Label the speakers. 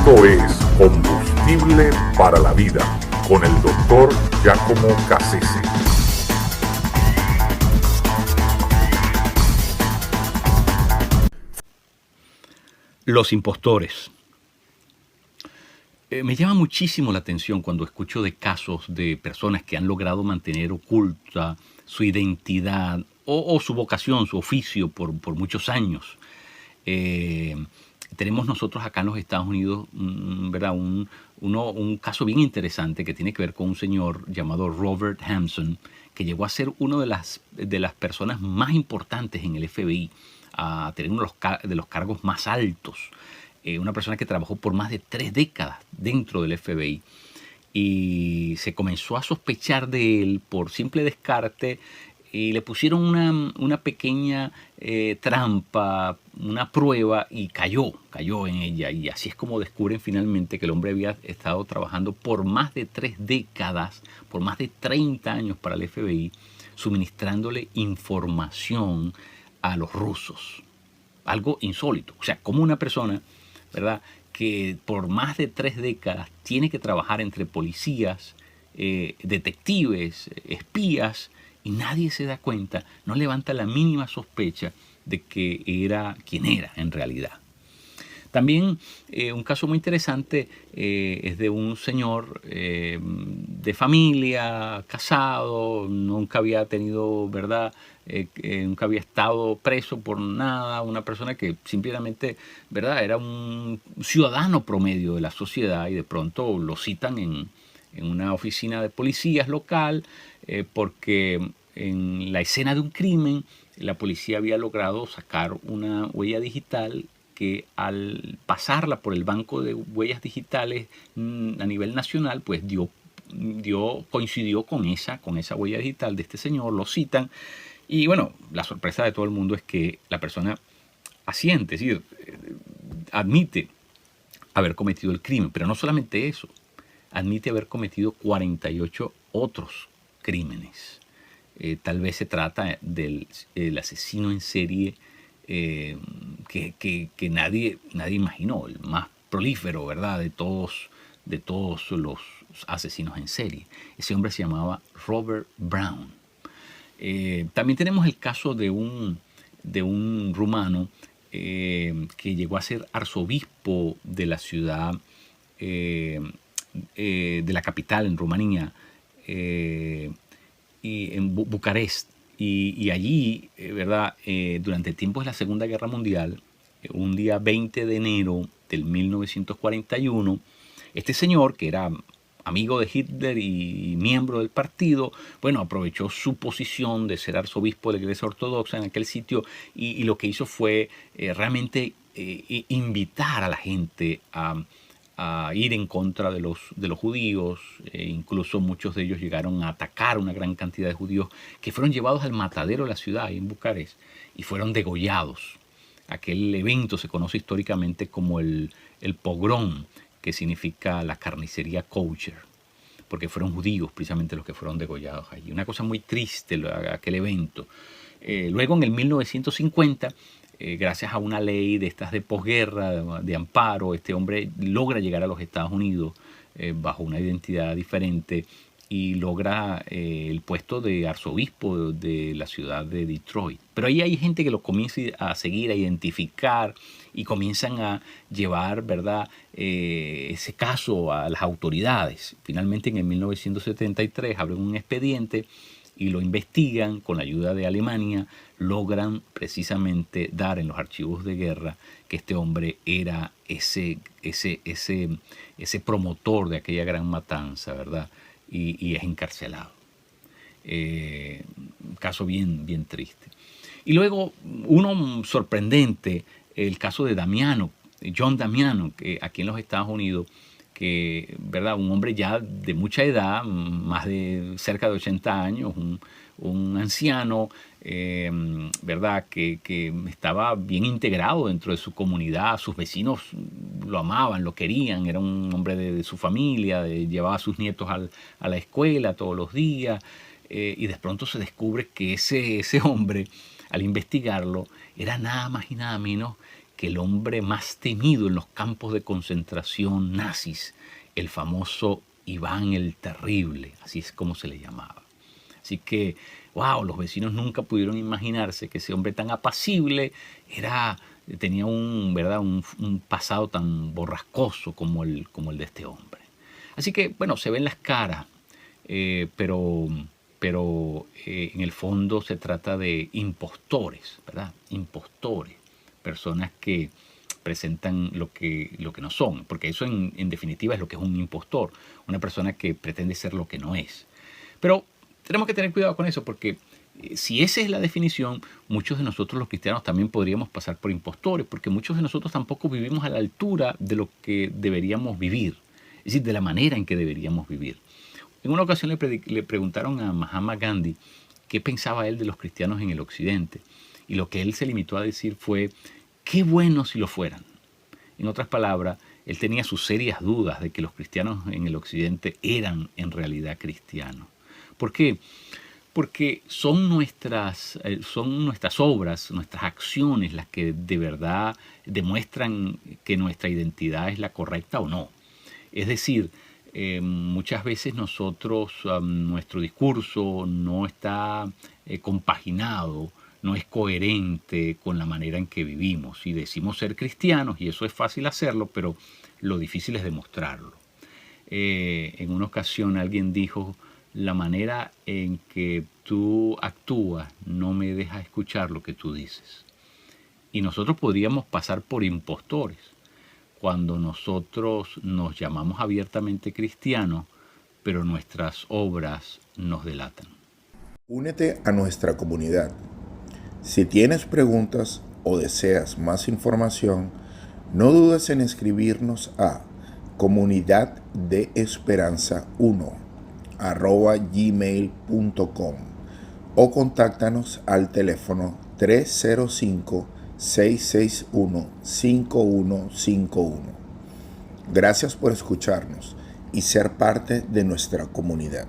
Speaker 1: Esto es Combustible para la Vida con el Dr. Giacomo Cassese.
Speaker 2: Los impostores. Me llama muchísimo la atención cuando escucho de casos de personas que han logrado mantener oculta su identidad o su vocación, su oficio por muchos años. Tenemos nosotros acá en los Estados Unidos, ¿verdad? un caso bien interesante que tiene que ver con un señor llamado Robert Hampson, que llegó a ser una de las personas más importantes en el FBI, a tener uno de los cargos más altos. Una persona que trabajó por más de 3 décadas dentro del FBI. Y se comenzó a sospechar de él por simple descarte y le pusieron una pequeña trampa, una prueba, y cayó en ella. Y así es como descubren finalmente que el hombre había estado trabajando por más de 3 décadas, por más de 30 años para el FBI, suministrándole información a los rusos. Algo insólito. O sea, como una persona, ¿verdad?, que por más de 3 décadas tiene que trabajar entre policías, detectives, espías, y nadie se da cuenta, no levanta la mínima sospecha de que era quien era en realidad. También un caso muy interesante es de un señor de familia, casado, nunca había tenido, ¿verdad?, nunca había estado preso por nada, una persona que simplemente, ¿verdad?, era un ciudadano promedio de la sociedad, y de pronto lo citan en una oficina de policías local porque en la escena de un crimen la policía había logrado sacar una huella digital que al pasarla por el banco de huellas digitales a nivel nacional, pues coincidió con esa huella digital de este señor. Lo citan y bueno, la sorpresa de todo el mundo es que la persona asiente, es decir, admite haber cometido el crimen, pero no solamente eso, admite haber cometido 48 otros crímenes. Tal vez se trata del asesino en serie que nadie imaginó, el más prolífero, ¿verdad?, de todos los asesinos en serie. Ese hombre se llamaba Robert Brown. También tenemos el caso de un rumano que llegó a ser arzobispo de la ciudad, de la capital en Rumanía, y en Bucarest. Y allí, ¿verdad?, durante el tiempo de la Segunda Guerra Mundial, un día 20 de enero del 1941, este señor, que era amigo de Hitler y miembro del partido, bueno, aprovechó su posición de ser arzobispo de la Iglesia Ortodoxa en aquel sitio, y lo que hizo fue realmente invitar a la gente a ir en contra de los judíos. Incluso muchos de ellos llegaron a atacar una gran cantidad de judíos que fueron llevados al matadero de la ciudad, ahí en Bucarest, y fueron degollados. Aquel evento se conoce históricamente como el pogrom, que significa la carnicería kosher, porque fueron judíos precisamente los que fueron degollados allí. Una cosa muy triste aquel evento. Luego en el 1950, gracias a una ley de estas de posguerra, de amparo, este hombre logra llegar a los Estados Unidos bajo una identidad diferente y logra el puesto de arzobispo de la ciudad de Detroit. Pero ahí hay gente que lo comienza a seguir, a identificar, y comienzan a llevar, ¿verdad?, ese caso a las autoridades. Finalmente, en el 1973 abren un expediente y lo investigan con la ayuda de Alemania. Logran precisamente dar en los archivos de guerra que este hombre era ese promotor de aquella gran matanza, ¿verdad?, y es encarcelado. Un caso bien triste. Y luego uno sorprendente, el caso de Damiano, John Damiano, que aquí en los Estados Unidos, que, ¿verdad?, un hombre ya de mucha edad, más de cerca de 80 años, un anciano, ¿verdad?, que estaba bien integrado dentro de su comunidad. Sus vecinos lo amaban, lo querían, era un hombre de su familia, llevaba a sus nietos a la escuela todos los días, y de pronto se descubre que ese hombre, al investigarlo, era nada más y nada menos que el hombre más temido en los campos de concentración nazis, el famoso Iván el Terrible, así es como se le llamaba. Así que, wow, los vecinos nunca pudieron imaginarse que ese hombre tan apacible tenía un pasado tan borrascoso como el de este hombre. Así que, bueno, se ven las caras, pero en el fondo se trata de impostores, ¿verdad? Impostores, personas que presentan lo que no son, porque eso en definitiva es lo que es un impostor, una persona que pretende ser lo que no es. Pero tenemos que tener cuidado con eso, porque si esa es la definición, muchos de nosotros los cristianos también podríamos pasar por impostores, porque muchos de nosotros tampoco vivimos a la altura de lo que deberíamos vivir, es decir, de la manera en que deberíamos vivir. En una ocasión le preguntaron a Mahatma Gandhi qué pensaba él de los cristianos en el occidente, y lo que él se limitó a decir fue: qué bueno si lo fueran. En otras palabras, él tenía sus serias dudas de que los cristianos en el occidente eran en realidad cristianos. ¿Por qué? Porque son nuestras obras, nuestras acciones las que de verdad demuestran que nuestra identidad es la correcta o no. Es decir, muchas veces nuestro discurso no está compaginado, no es coherente con la manera en que vivimos. Y decimos ser cristianos, y eso es fácil hacerlo, pero lo difícil es demostrarlo. En una ocasión alguien dijo: la manera en que tú actúas no me deja escuchar lo que tú dices. Y nosotros podríamos pasar por impostores cuando nosotros nos llamamos abiertamente cristianos, pero nuestras obras nos delatan.
Speaker 3: Únete a nuestra comunidad. Si tienes preguntas o deseas más información, no dudes en escribirnos a comunidaddeesperanza1@gmail.com o contáctanos al teléfono 305-661-5151. Gracias por escucharnos y ser parte de nuestra comunidad.